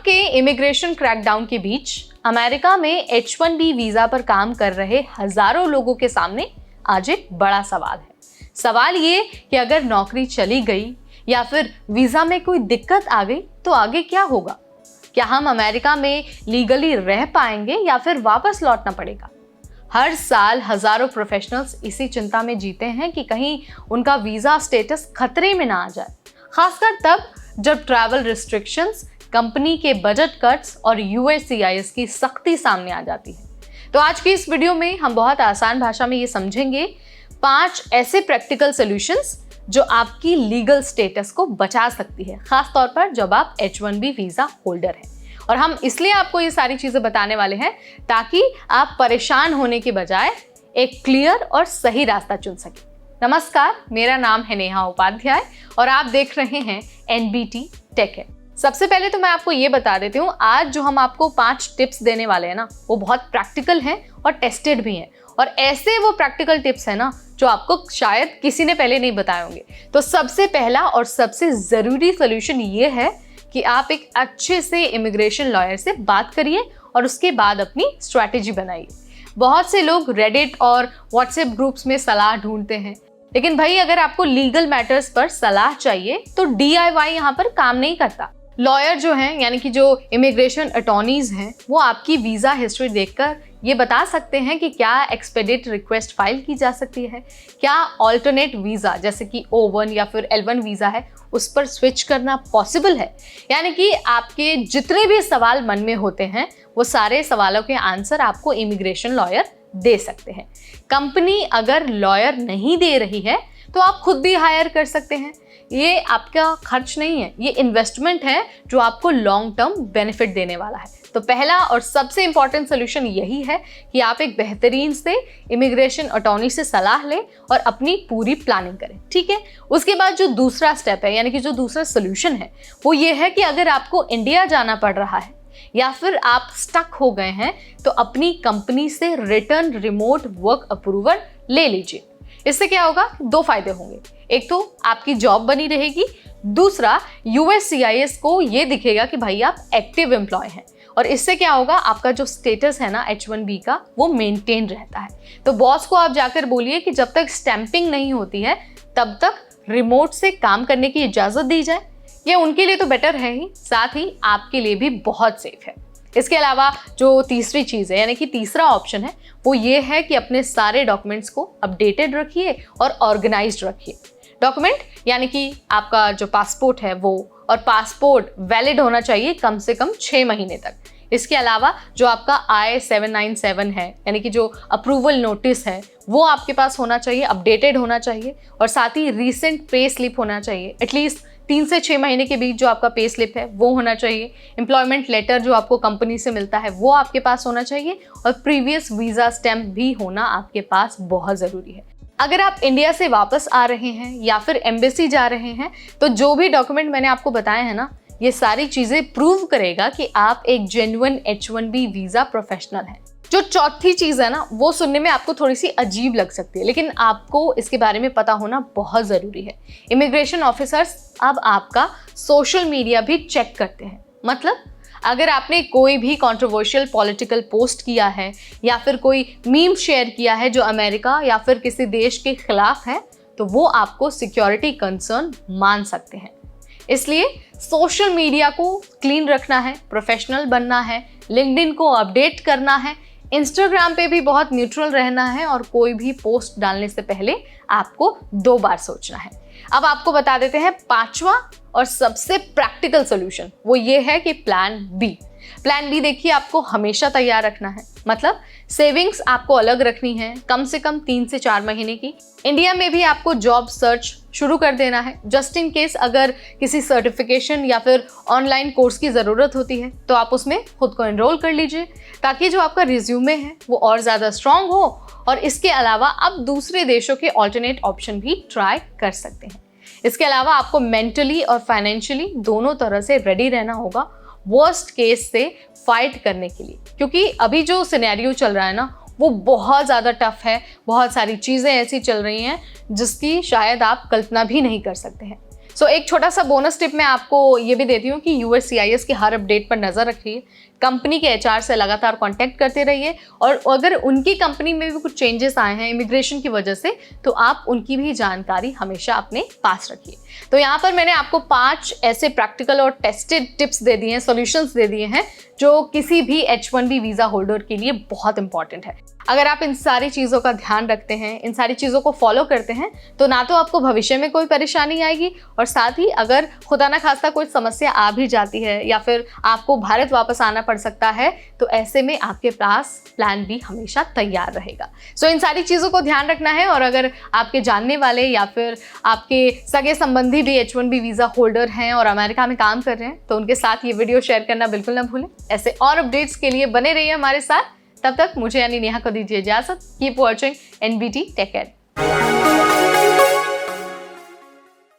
Trump के immigration crackdown के बीच America में H1B वीजा पर काम कर रहे हजारों लोगों के सामने आज एक बड़ा सवाल है। सवाल ये कि अगर नौकरी चली गई या फिर वीजा में कोई दिक्कत आ गई तो आगे क्या होगा? क्या हम अमेरिका में लीगली रह पाएंगे या फिर वापस लौटना पड़ेगा? हर साल हजारों प्रोफेशनल्स इसी चिंता में जीते हैं कि कहीं उनका वीजा स्टेटस खतरे में ना आ जाए, खासकर तब जब ट्रैवल रिस्ट्रिक्शंस, कंपनी के बजट कट्स और USCIS की सख्ती सामने आ जाती है। तो आज की इस वीडियो में हम बहुत आसान भाषा में ये समझेंगे 5 ऐसे प्रैक्टिकल सॉल्यूशंस जो आपकी लीगल स्टेटस को बचा सकती है, खास तौर पर जब आप H1B वीजा होल्डर हैं। और हम इसलिए आपको ये सारी चीजें बताने वाले हैं ताकि आप परेशान होने के बजाय एक क्लियर और सही रास्ता चुन सकें। नमस्कार, मेरा नाम है नेहा उपाध्याय और आप देख रहे हैं NBT टेक है। सबसे पहले तो मैं आपको ये बता देती हूँ, आज जो हम आपको 5 टिप्स देने वाले हैं ना, वो बहुत प्रैक्टिकल हैं और टेस्टेड भी हैं। और ऐसे वो प्रैक्टिकल टिप्स हैं ना जो आपको शायद किसी ने पहले नहीं बताए होंगे। तो सबसे पहला और सबसे ज़रूरी सोल्यूशन ये है कि आप एक अच्छे से इमिग्रेशन लॉयर से बात करिए और उसके बाद अपनी स्ट्रैटेजी बनाइए। बहुत से लोग रेडिट और व्हाट्सएप ग्रुप्स में सलाह ढूंढते हैं, लेकिन भाई अगर आपको लीगल मैटर्स पर सलाह चाहिए तो DIY यहाँ पर काम नहीं करता। लॉयर जो हैं, यानी कि जो इमिग्रेशन अटॉर्नीज हैं, वो आपकी वीज़ा हिस्ट्री देखकर ये बता सकते हैं कि क्या एक्सपेडिट रिक्वेस्ट फाइल की जा सकती है, क्या ऑल्टरनेट वीज़ा जैसे कि O1 या फिर L1 वीज़ा है उस पर स्विच करना पॉसिबल है। यानी कि आपके जितने भी सवाल मन में होते हैं वो सारे सवालों के आंसर आपको इमिग्रेशन लॉयर दे सकते हैं। कंपनी अगर लॉयर नहीं दे रही है तो आप खुद भी हायर कर सकते हैं। ये आपका खर्च नहीं है, ये इन्वेस्टमेंट है जो आपको लॉन्ग टर्म बेनिफिट देने वाला है। तो पहला और सबसे इंपॉर्टेंट सोल्यूशन यही है कि आप एक बेहतरीन से इमिग्रेशन अटॉर्नी से सलाह लें और अपनी पूरी प्लानिंग करें, ठीक है। उसके बाद जो दूसरा स्टेप है, यानी कि जो दूसरा सोल्यूशन है, वो ये है कि अगर आपको इंडिया जाना पड़ रहा है या फिर आप स्टक हो गए हैं तो अपनी कंपनी से रिटर्न रिमोट वर्क अप्रूवल ले लीजिए। इससे क्या होगा? 2 फायदे होंगे। एक तो आपकी जॉब बनी रहेगी, दूसरा USCIS को ये दिखेगा कि भाई आप एक्टिव एम्प्लॉय हैं। और इससे क्या होगा? आपका जो स्टेटस है ना H1B का, वो मेंटेन रहता है। तो बॉस को आप जाकर बोलिए कि जब तक स्टैंपिंग नहीं होती है तब तक रिमोट से काम करने की इजाज़त दी जाए। ये उनके लिए तो बेटर है ही, साथ ही आपके लिए भी बहुत सेफ है। इसके अलावा जो तीसरी चीज़ है, यानी कि तीसरा ऑप्शन है, वो ये है कि अपने सारे डॉक्यूमेंट्स को अपडेटेड रखिए और ऑर्गेनाइज्ड रखिए। डॉक्यूमेंट यानी कि आपका जो पासपोर्ट है वो, और पासपोर्ट वैलिड होना चाहिए कम से कम 6 महीने तक। इसके अलावा जो आपका I-797 है, यानी कि जो अप्रूवल नोटिस है, वो आपके पास होना चाहिए, अपडेटेड होना चाहिए। और साथ ही रीसेंट पे स्लिप होना चाहिए, एटलीस्ट 3 से 6 महीने के बीच जो आपका पे स्लिप है वो होना चाहिए। एम्प्लॉयमेंट लेटर जो आपको कंपनी से मिलता है वो आपके पास होना चाहिए, और प्रीवियस वीज़ा स्टैम्प भी होना आपके पास बहुत ज़रूरी है। अगर आप इंडिया से वापस आ रहे हैं या फिर एम्बेसी जा रहे हैं तो जो भी डॉक्यूमेंट मैंने आपको बताए हैं ना, ये सारी चीज़ें प्रूव करेगा कि आप एक जेन्युइन H1B वीज़ा प्रोफेशनल हैं। जो चौथी चीज़ है ना, वो सुनने में आपको थोड़ी सी अजीब लग सकती है, लेकिन आपको इसके बारे में पता होना बहुत ज़रूरी है। इमिग्रेशन ऑफिसर्स अब आपका सोशल मीडिया भी चेक करते हैं। मतलब अगर आपने कोई भी कंट्रोवर्शियल पॉलिटिकल पोस्ट किया है या फिर कोई मीम शेयर किया है जो अमेरिका या फिर किसी देश के खिलाफ है, तो वो आपको सिक्योरिटी कंसर्न मान सकते हैं। इसलिए सोशल मीडिया को क्लीन रखना है, प्रोफेशनल बनना है, लिंक्डइन को अपडेट करना है, इंस्टाग्राम पे भी बहुत न्यूट्रल रहना है, और कोई भी पोस्ट डालने से पहले आपको 2 बार सोचना है। अब आपको बता देते हैं 5वां और सबसे प्रैक्टिकल सॉल्यूशन, वो ये है कि प्लान बी। प्लान बी देखिए, आपको हमेशा तैयार रखना है। मतलब सेविंग्स आपको अलग रखनी है, कम से कम 3 से 4 महीने की। इंडिया में भी आपको जॉब सर्च शुरू कर देना है, जस्ट इन केस अगर किसी सर्टिफिकेशन या फिर ऑनलाइन कोर्स की ज़रूरत होती है तो आप उसमें खुद को एनरोल कर लीजिए, ताकि जो आपका रिज्यूमे है वो और ज़्यादा स्ट्रॉन्ग हो। और इसके अलावा आप दूसरे देशों के ऑल्टरनेट ऑप्शन भी ट्राई कर सकते हैं। इसके अलावा आपको मेंटली और फाइनेंशियली दोनों तरह से रेडी रहना होगा वर्स्ट केस से फाइट करने के लिए, क्योंकि अभी जो सिनेरियो चल रहा है ना, वो बहुत ज़्यादा टफ है। बहुत सारी चीज़ें ऐसी चल रही हैं जिसकी शायद आप कल्पना भी नहीं कर सकते हैं। सो एक छोटा सा बोनस टिप मैं आपको ये भी देती हूँ कि USCIS की हर अपडेट पर नज़र रखिए, कंपनी के HR से लगातार कांटेक्ट करते रहिए, और अगर उनकी कंपनी में भी कुछ चेंजेस आए हैं इमिग्रेशन की वजह से तो आप उनकी भी जानकारी हमेशा अपने पास रखिए। तो यहाँ पर मैंने आपको 5 ऐसे प्रैक्टिकल और टेस्टेड टिप्स दे दिए हैं, सॉल्यूशंस दे दिए हैं जो किसी भी H1B वीज़ा होल्डर के लिए बहुत इंपॉर्टेंट है। अगर आप इन सारी चीज़ों का ध्यान रखते हैं, इन सारी चीज़ों को फॉलो करते हैं, तो ना तो आपको भविष्य में कोई परेशानी आएगी, और साथ ही अगर खुदा ना खास्ता कोई समस्या आ भी जाती है या फिर आपको भारत वापस आना पड़ सकता है, तो ऐसे में आपके पास प्लान B हमेशा तैयार रहेगा। सो इन सारी चीज़ों को ध्यान रखना है, और अगर आपके जानने वाले या फिर आपके सगे संबंधी भी H1B वीज़ा होल्डर हैं और अमेरिका में काम कर रहे हैं, तो उनके साथ ये वीडियो शेयर करना बिल्कुल ना भूलें। ऐसे और अपडेट्स के लिए बने रहिए हमारे साथ। तब तक मुझे यानी नेहा को दीजिए इजाजत। Keep watching NBT take care.